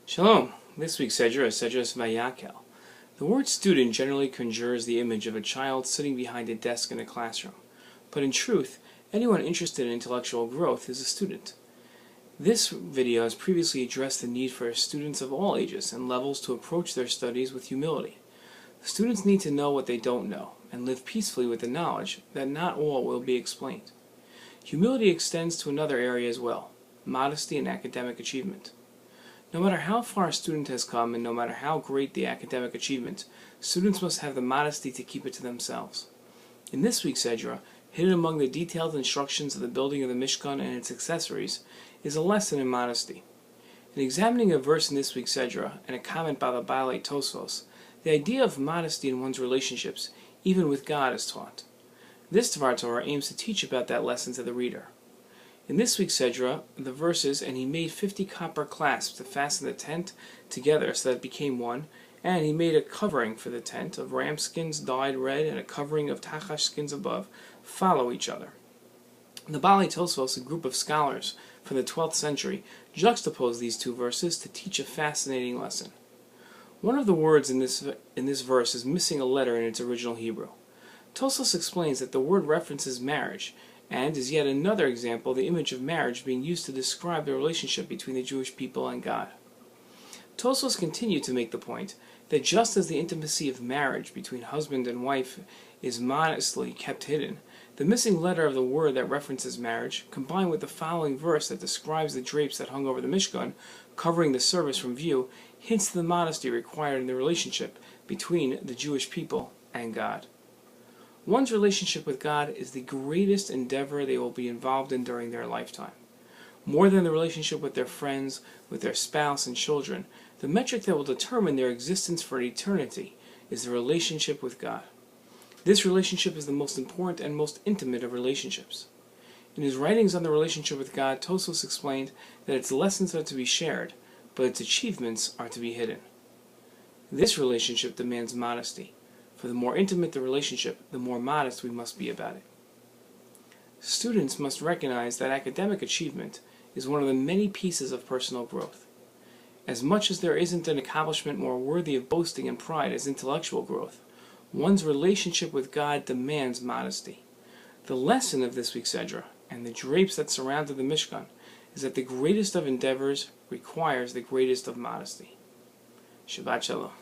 Shalom. This week's Sedra is Sedra Vayakehl. The word student generally conjures the image of a child sitting behind a desk in a classroom. But in truth, anyone interested in intellectual growth is a student. This video has previously addressed the need for students of all ages and levels to approach their studies with humility. Students need to know what they don't know and live peacefully with the knowledge that not all will be explained. Humility extends to another area as well: modesty and academic achievement. No matter how far a student has come and no matter how great the academic achievement, students must have the modesty to keep it to themselves. In this week's Sedra, hidden among the detailed instructions of the building of the Mishkan and its accessories, is a lesson in modesty. In examining a verse in this week's Sedra and a comment by the Baalei Tosfos, the idea of modesty in one's relationships, even with God, is taught. This Dvar Torah aims to teach about that lesson to the reader. In this week's Sedra, the verses, "And he made 50 copper clasps to fasten the tent together so that it became one, and he made a covering for the tent of ram skins dyed red and a covering of tachash skins above," follow each other. The Baalei Tosfos, a group of scholars from the 12th century, juxtapose these two verses to teach a fascinating lesson. One of the words in this verse is missing a letter in its original Hebrew. Tosfos explains that the word references marriage, and is yet another example of the image of marriage being used to describe the relationship between the Jewish people and God. Tosfos continued to make the point that just as the intimacy of marriage between husband and wife is modestly kept hidden, the missing letter of the word that references marriage, combined with the following verse that describes the drapes that hung over the Mishkan, covering the service from view, hints to the modesty required in the relationship between the Jewish people and God. One's relationship with God is the greatest endeavor they will be involved in during their lifetime. More than the relationship with their friends, with their spouse and children, the metric that will determine their existence for eternity is the relationship with God. This relationship is the most important and most intimate of relationships. In his writings on the relationship with God, Tosfos explained that its lessons are to be shared, but its achievements are to be hidden. This relationship demands modesty. For the more intimate the relationship, the more modest we must be about it. Students must recognize that academic achievement is one of the many pieces of personal growth. As much as there isn't an accomplishment more worthy of boasting and pride as intellectual growth, one's relationship with God demands modesty. The lesson of this week's Sedra and the drapes that surrounded the Mishkan is that the greatest of endeavors requires the greatest of modesty. Shabbat Shalom.